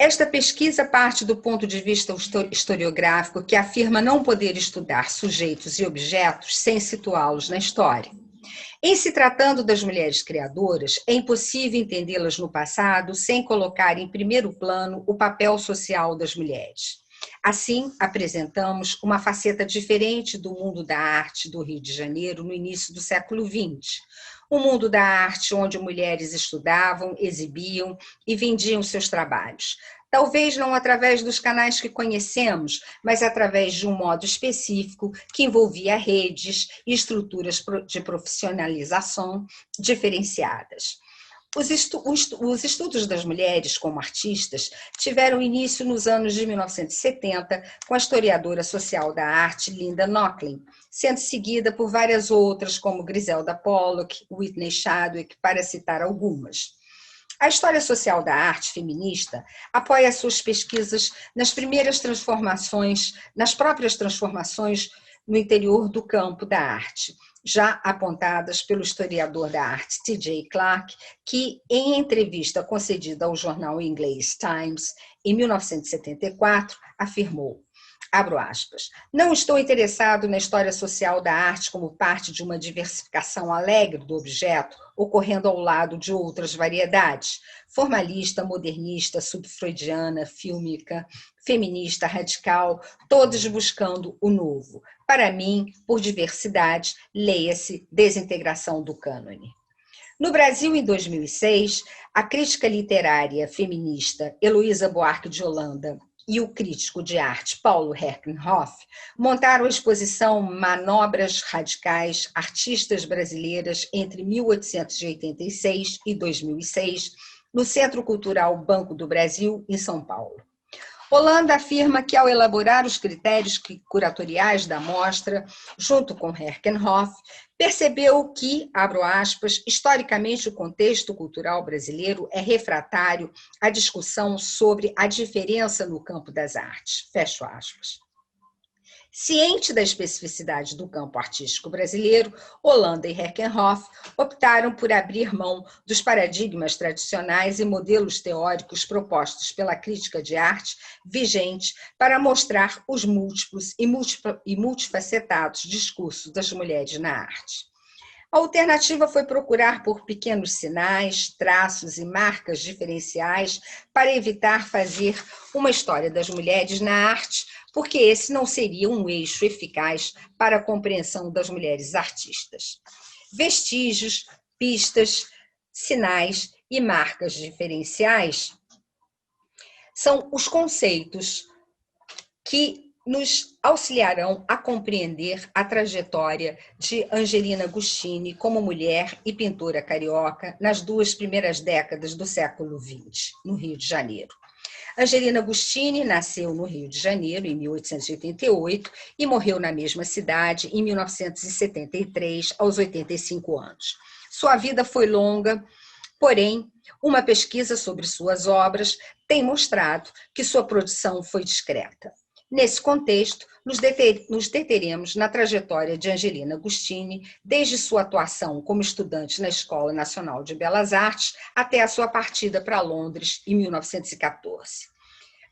Esta pesquisa parte do ponto de vista historiográfico que afirma não poder estudar sujeitos e objetos sem situá-los na história. Em se tratando das mulheres criadoras, é impossível entendê-las no passado sem colocar em primeiro plano o papel social das mulheres. Assim, apresentamos uma faceta diferente do mundo da arte do Rio de Janeiro no início do século XX. Um mundo da arte onde mulheres estudavam, exibiam e vendiam seus trabalhos. Talvez não através dos canais que conhecemos, mas através de um modo específico que envolvia redes e estruturas de profissionalização diferenciadas. Os estudos das mulheres como artistas tiveram início nos anos de 1970 com a historiadora social da arte Linda Nochlin, sendo seguida por várias outras como Griselda Pollock, Whitney Chadwick, para citar algumas. A história social da arte feminista apoia suas pesquisas nas próprias transformações no interior do campo da arte, já apontadas pelo historiador da arte T.J. Clark, que, em entrevista concedida ao jornal inglês Times, em 1974, afirmou, abro aspas, não estou interessado na história social da arte como parte de uma diversificação alegre do objeto, ocorrendo ao lado de outras variedades, formalista, modernista, subfreudiana, fílmica, feminista, radical, todos buscando o novo. Para mim, por diversidade, leia-se desintegração do cânone. No Brasil, em 2006, a crítica literária feminista Heloísa Buarque de Holanda e o crítico de arte Paulo Herkenhoff montaram a exposição Manobras Radicais, Artistas Brasileiras entre 1886 e 2006, no Centro Cultural Banco do Brasil, em São Paulo. Holanda afirma que, ao elaborar os critérios curatoriais da mostra, junto com Herkenhoff, percebeu que, abro aspas, historicamente o contexto cultural brasileiro é refratário à discussão sobre a diferença no campo das artes, fecho aspas. Ciente da especificidade do campo artístico brasileiro, Holanda e Herkenhoff optaram por abrir mão dos paradigmas tradicionais e modelos teóricos propostos pela crítica de arte vigente para mostrar os múltiplos e multifacetados discursos das mulheres na arte. A alternativa foi procurar por pequenos sinais, traços e marcas diferenciais para evitar fazer uma história das mulheres na arte, porque esse não seria um eixo eficaz para a compreensão das mulheres artistas. Vestígios, pistas, sinais e marcas diferenciais são os conceitos que nos auxiliarão a compreender a trajetória de Angelina Gustini como mulher e pintora carioca nas 2 primeiras décadas do século XX, no Rio de Janeiro. Angelina Gustini nasceu no Rio de Janeiro em 1888 e morreu na mesma cidade em 1973, aos 85 anos. Sua vida foi longa, porém, uma pesquisa sobre suas obras tem mostrado que sua produção foi discreta. Nesse contexto, nos deteremos na trajetória de Angelina Gustini, desde sua atuação como estudante na Escola Nacional de Belas Artes até a sua partida para Londres em 1914.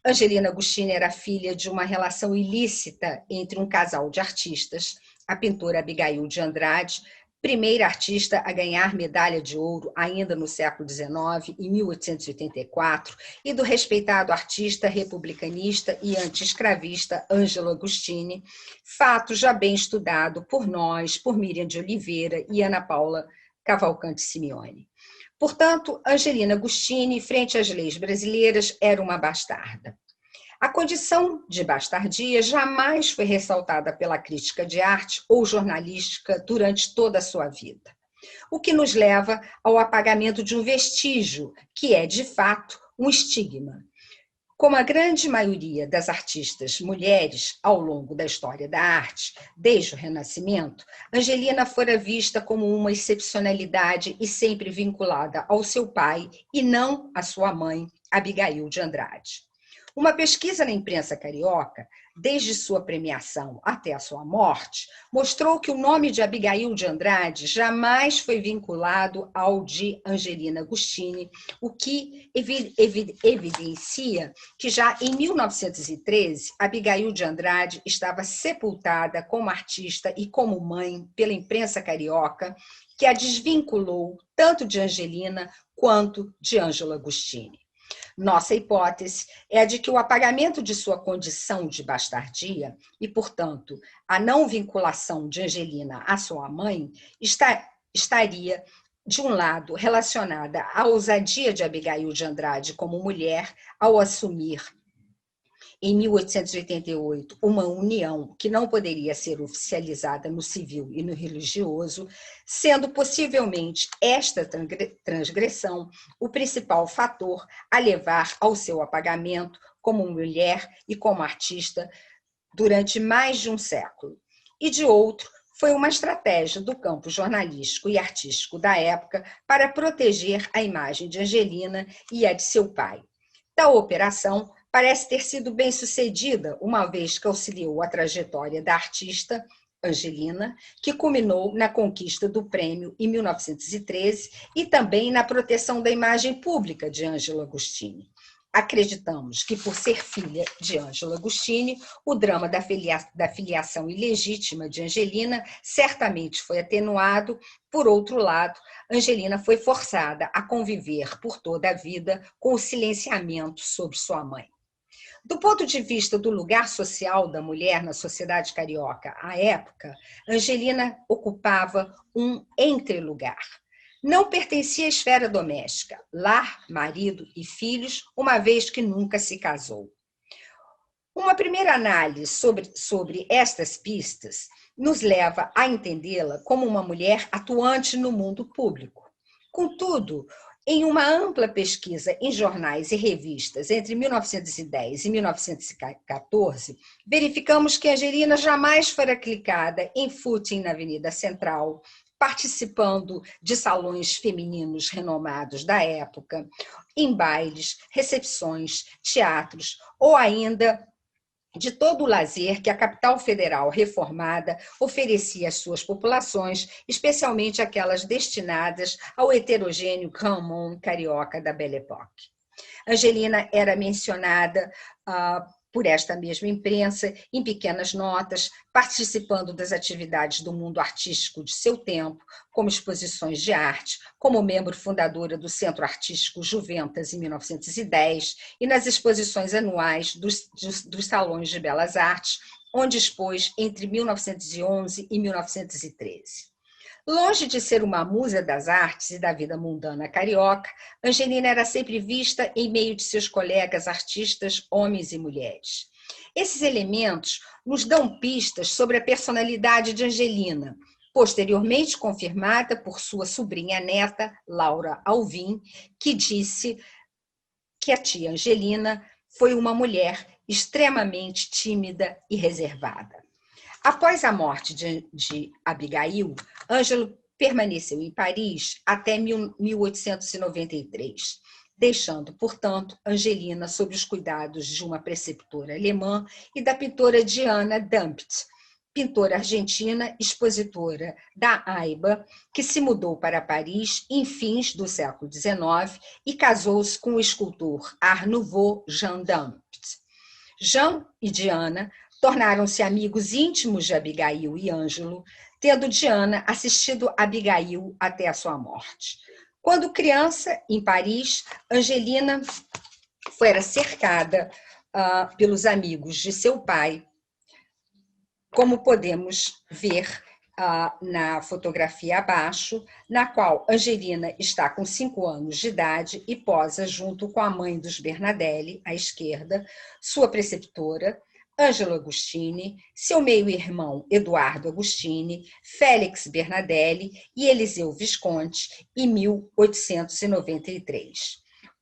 Angelina Gustini era filha de uma relação ilícita entre um casal de artistas, a pintora Abigail de Andrade, primeira artista a ganhar medalha de ouro ainda no século XIX, em 1884, e do respeitado artista republicanista e anti-escravista Ângelo Agostini, fato já bem estudado por nós, por Miriam de Oliveira e Ana Paula Cavalcante Simeone. Portanto, Angelina Gustini, frente às leis brasileiras, era uma bastarda. A condição de bastardia jamais foi ressaltada pela crítica de arte ou jornalística durante toda a sua vida, o que nos leva ao apagamento de um vestígio, que é, de fato, um estigma. Como a grande maioria das artistas mulheres ao longo da história da arte, desde o Renascimento, Angelina fora vista como uma excepcionalidade e sempre vinculada ao seu pai e não à sua mãe, Abigail de Andrade. Uma pesquisa na imprensa carioca desde sua premiação até a sua morte, mostrou que o nome de Abigail de Andrade jamais foi vinculado ao de Angelina Agostini, o que evidencia que já em 1913, Abigail de Andrade estava sepultada como artista e como mãe pela imprensa carioca, que a desvinculou tanto de Angelina quanto de Ângelo Agostini. Nossa hipótese é a de que o apagamento de sua condição de bastardia e, portanto, a não vinculação de Angelina à sua mãe estaria, de um lado, relacionada à ousadia de Abigail de Andrade como mulher ao assumir em 1888, uma união que não poderia ser oficializada no civil e no religioso, sendo possivelmente esta transgressão o principal fator a levar ao seu apagamento como mulher e como artista durante mais de um século. E, de outro, foi uma estratégia do campo jornalístico e artístico da época para proteger a imagem de Angelina e a de seu pai. Tal operação parece ter sido bem sucedida, uma vez que auxiliou a trajetória da artista Angelina, que culminou na conquista do prêmio em 1913 e também na proteção da imagem pública de Ângelo Agostini. Acreditamos que, por ser filha de Ângelo Agostini, o drama da filiação ilegítima de Angelina certamente foi atenuado. Por outro lado, Angelina foi forçada a conviver por toda a vida com o silenciamento sobre sua mãe. Do ponto de vista do lugar social da mulher na sociedade carioca à época, Angelina ocupava um entrelugar. Não pertencia à esfera doméstica, lar, marido e filhos, uma vez que nunca se casou. Uma primeira análise sobre estas pistas nos leva a entendê-la como uma mulher atuante no mundo público. Contudo, em uma ampla pesquisa em jornais e revistas entre 1910 e 1914, verificamos que Angelina jamais fora clicada em footing na Avenida Central, participando de salões femininos renomados da época, em bailes, recepções, teatros ou ainda de todo o lazer que a capital federal reformada oferecia às suas populações, especialmente aquelas destinadas ao heterogêneo grand monde carioca da Belle Époque. Angelina era mencionada por esta mesma imprensa em pequenas notas, participando das atividades do mundo artístico de seu tempo, como exposições de arte, como membro fundadora do Centro Artístico Juventas em 1910 e nas exposições anuais dos Salões de Belas Artes, onde expôs entre 1911 e 1913. Longe de ser uma musa das artes e da vida mundana carioca, Angelina era sempre vista em meio de seus colegas artistas, homens e mulheres. Esses elementos nos dão pistas sobre a personalidade de Angelina, posteriormente confirmada por sua sobrinha neta, Laura Alvim, que disse que a tia Angelina foi uma mulher extremamente tímida e reservada. Após a morte de Abigail, Ângelo permaneceu em Paris até 1893, deixando, portanto, Angelina sob os cuidados de uma preceptora alemã e da pintora Diana Dampt, pintora argentina, expositora da AIBA, que se mudou para Paris em fins do século XIX e casou-se com o escultor Art Nouveau Jean Dampt. Jean e Diana tornaram-se amigos íntimos de Abigail e Ângelo, tendo Diana assistido Abigail até a sua morte. Quando criança, em Paris, Angelina fora cercada pelos amigos de seu pai, como podemos ver na fotografia abaixo, na qual Angelina está com 5 anos de idade e posa junto com a mãe dos Bernadelli, à esquerda, sua preceptora, Ângelo Agostini, seu meio-irmão Eduardo Agostini, Félix Bernadelli e Eliseu Visconti, em 1893.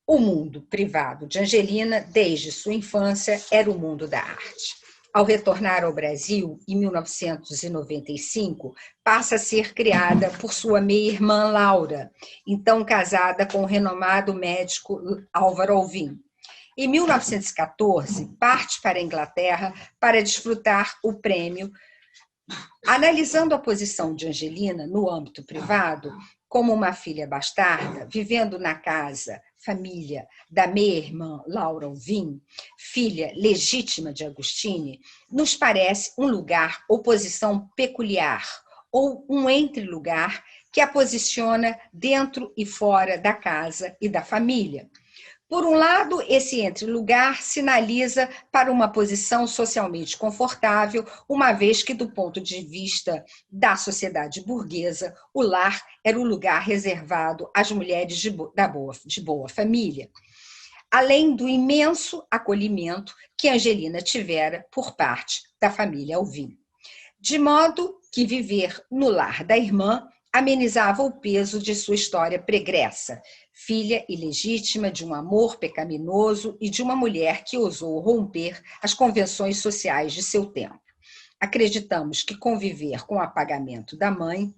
O mundo privado de Angelina, desde sua infância, era o mundo da arte. Ao retornar ao Brasil, em 1995, passa a ser criada por sua meia-irmã Laura, então casada com o renomado médico Álvaro Alvim. Em 1914, parte para a Inglaterra para desfrutar o prêmio. Analisando a posição de Angelina no âmbito privado, como uma filha bastarda, vivendo na família da meia-irmã Laura Alvim, filha legítima de Agostini, nos parece um lugar ou posição peculiar, ou um entre-lugar que a posiciona dentro e fora da casa e da família. Por um lado, esse entre-lugar sinaliza para uma posição socialmente confortável, uma vez que, do ponto de vista da sociedade burguesa, o lar era o lugar reservado às mulheres de boa família, além do imenso acolhimento que Angelina tivera por parte da família Alvim. De modo que viver no lar da irmã amenizava o peso de sua história pregressa, filha ilegítima de um amor pecaminoso e de uma mulher que ousou romper as convenções sociais de seu tempo. Acreditamos que conviver com o apagamento da mãe,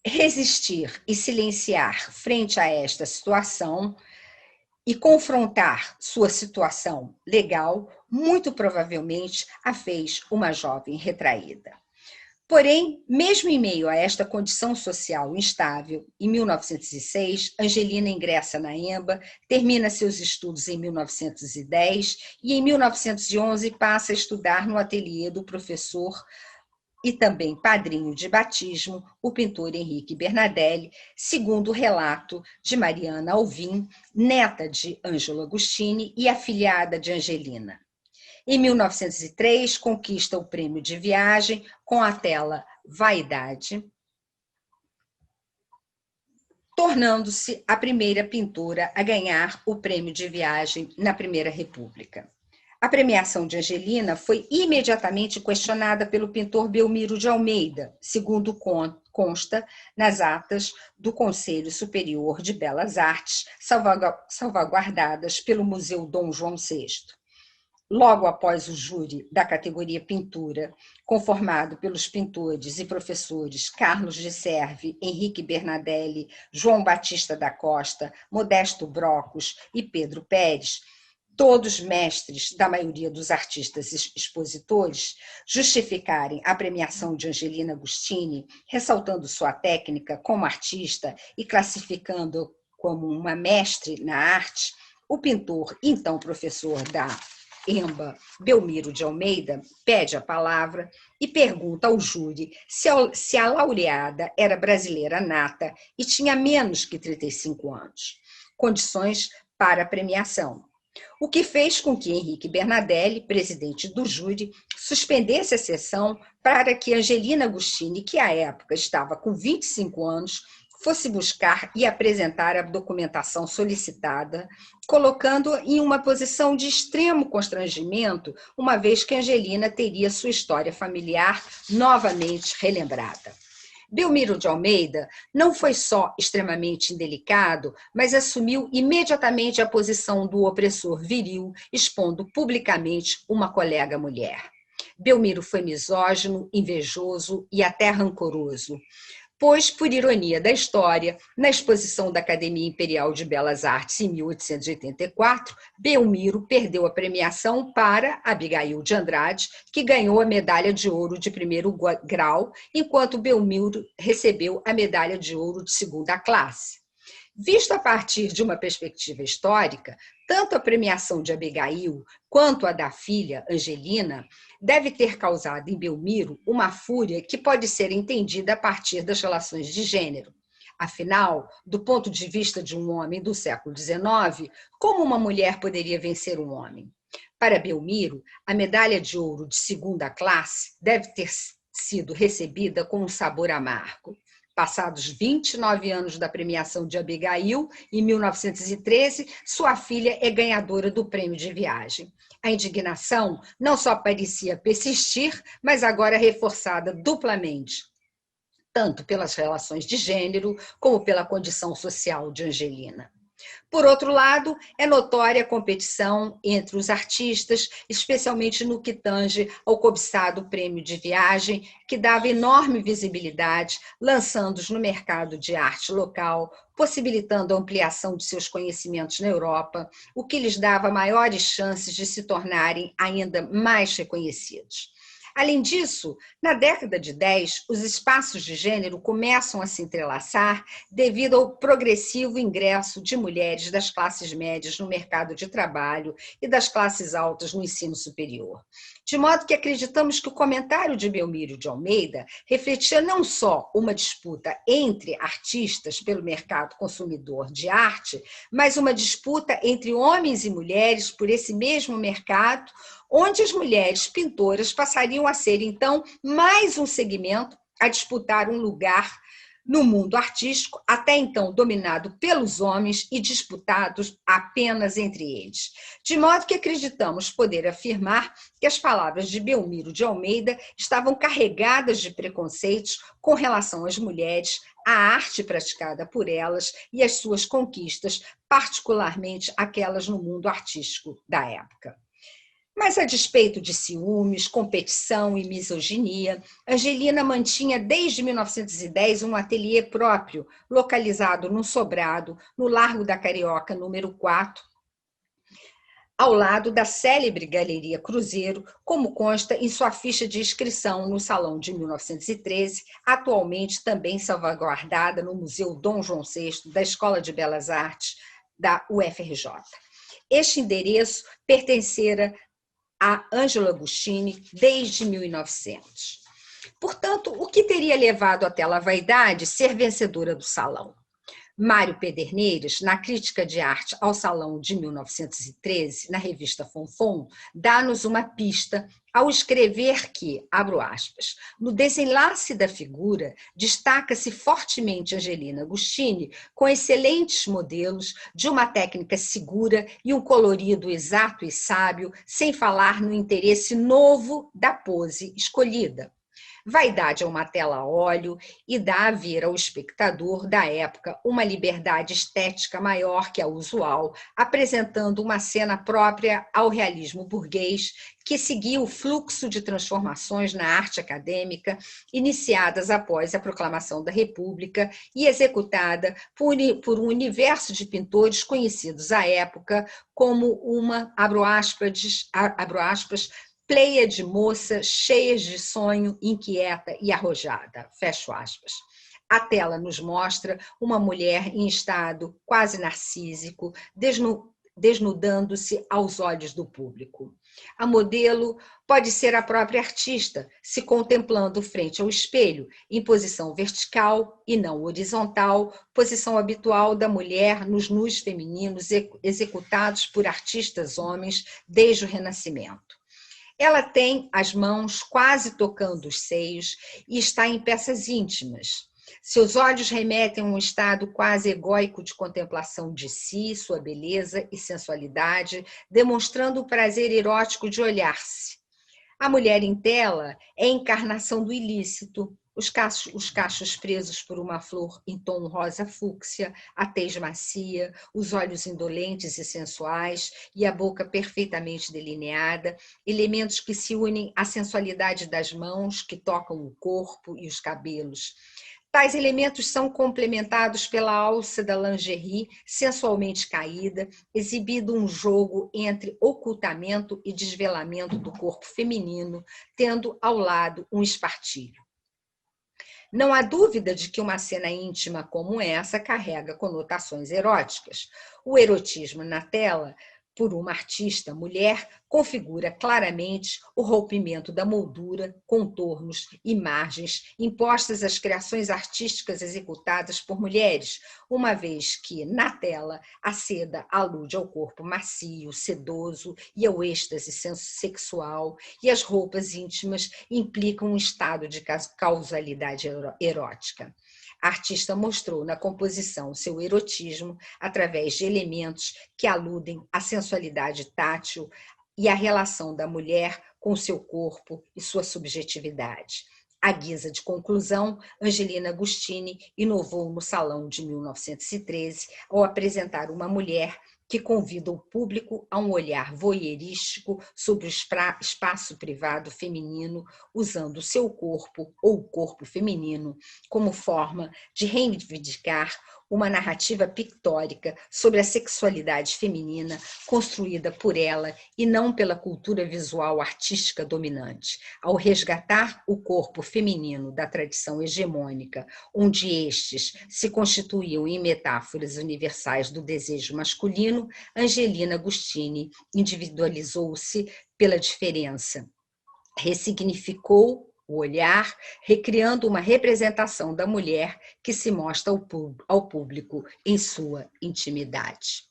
resistir e silenciar frente a esta situação e confrontar sua situação legal, muito provavelmente a fez uma jovem retraída. Porém, mesmo em meio a esta condição social instável, em 1906, Angelina ingressa na EMBA, termina seus estudos em 1910 e em 1911 passa a estudar no ateliê do professor e também padrinho de batismo, o pintor Henrique Bernadelli, segundo o relato de Mariana Alvim, neta de Ângelo Agostini e afilhada de Angelina. Em 1903, conquista o prêmio de viagem com a tela Vaidade, tornando-se a primeira pintora a ganhar o prêmio de viagem na Primeira República. A premiação de Angelina foi imediatamente questionada pelo pintor Belmiro de Almeida, segundo consta nas atas do Conselho Superior de Belas Artes, salvaguardadas pelo Museu Dom João VI. Logo após o júri da categoria Pintura, conformado pelos pintores e professores Carlos de Serve, Henrique Bernadelli, João Batista da Costa, Modesto Brocos e Pedro Pérez, todos mestres da maioria dos artistas expositores, justificarem a premiação de Angelina Agostini, ressaltando sua técnica como artista e classificando como uma mestre na arte, o pintor, então professor da EMBA, Belmiro de Almeida, pede a palavra e pergunta ao júri se a laureada era brasileira nata e tinha menos que 35 anos, condições para a premiação. O que fez com que Henrique Bernadelli, presidente do júri, suspendesse a sessão para que Angelina Agostini, que à época estava com 25 anos, fosse buscar e apresentar a documentação solicitada, colocando em uma posição de extremo constrangimento, uma vez que Angelina teria sua história familiar novamente relembrada. Belmiro de Almeida não foi só extremamente indelicado, mas assumiu imediatamente a posição do opressor viril, expondo publicamente uma colega mulher. Belmiro foi misógino, invejoso e até rancoroso, pois, por ironia da história, na exposição da Academia Imperial de Belas Artes em 1884, Belmiro perdeu a premiação para Abigail de Andrade, que ganhou a medalha de ouro de primeiro grau, enquanto Belmiro recebeu a medalha de ouro de segunda classe. Visto a partir de uma perspectiva histórica, tanto a premiação de Abigail quanto a da filha, Angelina, deve ter causado em Belmiro uma fúria que pode ser entendida a partir das relações de gênero. Afinal, do ponto de vista de um homem do século XIX, como uma mulher poderia vencer um homem? Para Belmiro, a medalha de ouro de segunda classe deve ter sido recebida com um sabor amargo. Passados 29 anos da premiação de Abigail, em 1913, sua filha é ganhadora do prêmio de viagem. A indignação não só parecia persistir, mas agora reforçada duplamente, tanto pelas relações de gênero como pela condição social de Angelina. Por outro lado, é notória a competição entre os artistas, especialmente no que tange ao cobiçado prêmio de viagem, que dava enorme visibilidade, lançando-os no mercado de arte local, possibilitando a ampliação de seus conhecimentos na Europa, o que lhes dava maiores chances de se tornarem ainda mais reconhecidos. Além disso, na década de 10, os espaços de gênero começam a se entrelaçar devido ao progressivo ingresso de mulheres das classes médias no mercado de trabalho e das classes altas no ensino superior. De modo que acreditamos que o comentário de Belmiro de Almeida refletia não só uma disputa entre artistas pelo mercado consumidor de arte, mas uma disputa entre homens e mulheres por esse mesmo mercado, onde as mulheres pintoras passariam a ser, então, mais um segmento a disputar um lugar no mundo artístico, até então dominado pelos homens e disputados apenas entre eles. De modo que acreditamos poder afirmar que as palavras de Belmiro de Almeida estavam carregadas de preconceitos com relação às mulheres, à arte praticada por elas e às suas conquistas, particularmente aquelas no mundo artístico da época. Mas, a despeito de ciúmes, competição e misoginia, Angelina mantinha desde 1910 um ateliê próprio, localizado num sobrado, no Largo da Carioca, número 4, ao lado da célebre Galeria Cruzeiro, como consta em sua ficha de inscrição no Salão de 1913, atualmente também salvaguardada no Museu Dom João VI da Escola de Belas Artes da UFRJ. Este endereço pertencera a Ângelo Agostini desde 1900. Portanto, o que teria levado até a vaidade ser vencedora do salão? Mário Pederneiras, na Crítica de Arte ao Salão de 1913, na revista Fonfon, dá-nos uma pista ao escrever que, abro aspas, no desenlace da figura, destaca-se fortemente Angelina Agostini, com excelentes modelos, de uma técnica segura e um colorido exato e sábio, sem falar no interesse novo da pose escolhida. Vaidade é uma tela a óleo e dá a ver ao espectador da época uma liberdade estética maior que a usual, apresentando uma cena própria ao realismo burguês, que seguia o fluxo de transformações na arte acadêmica, iniciadas após a proclamação da República e executada por um universo de pintores conhecidos à época como uma, abro aspas, pleia de moças cheias de sonho, inquieta e arrojada, fecho aspas. A tela nos mostra uma mulher em estado quase narcísico, desnudando-se aos olhos do público. A modelo pode ser a própria artista, se contemplando frente ao espelho, em posição vertical e não horizontal, posição habitual da mulher nos nus femininos executados por artistas homens desde o Renascimento. Ela tem as mãos quase tocando os seios e está em peças íntimas. Seus olhos remetem a um estado quase egóico de contemplação de si, sua beleza e sensualidade, demonstrando o prazer erótico de olhar-se. A mulher em tela é a encarnação do ilícito, os cachos presos por uma flor em tom rosa fúcsia, a tez macia, os olhos indolentes e sensuais e a boca perfeitamente delineada, elementos que se unem à sensualidade das mãos que tocam o corpo e os cabelos. Tais elementos são complementados pela alça da lingerie sensualmente caída, exibindo um jogo entre ocultamento e desvelamento do corpo feminino, tendo ao lado um espartilho. Não há dúvida de que uma cena íntima como essa carrega conotações eróticas. O erotismo na tela, por uma artista mulher, configura claramente o rompimento da moldura, contornos e margens impostas às criações artísticas executadas por mulheres, uma vez que, na tela, a seda alude ao corpo macio, sedoso e ao êxtase sexual, e as roupas íntimas implicam um estado de causalidade erótica. A artista mostrou na composição seu erotismo através de elementos que aludem à sensualidade tátil e à relação da mulher com seu corpo e sua subjetividade. À guisa de conclusão, Angelina Agostini inovou no Salão de 1913 ao apresentar uma mulher que convida o público a um olhar voyeurístico sobre o espaço privado feminino, usando o seu corpo ou o corpo feminino como forma de reivindicar uma narrativa pictórica sobre a sexualidade feminina construída por ela e não pela cultura visual artística dominante. Ao resgatar o corpo feminino da tradição hegemônica, onde estes se constituíam em metáforas universais do desejo masculino, Angelina Agostini individualizou-se pela diferença, ressignificou o olhar, recriando uma representação da mulher que se mostra ao público em sua intimidade.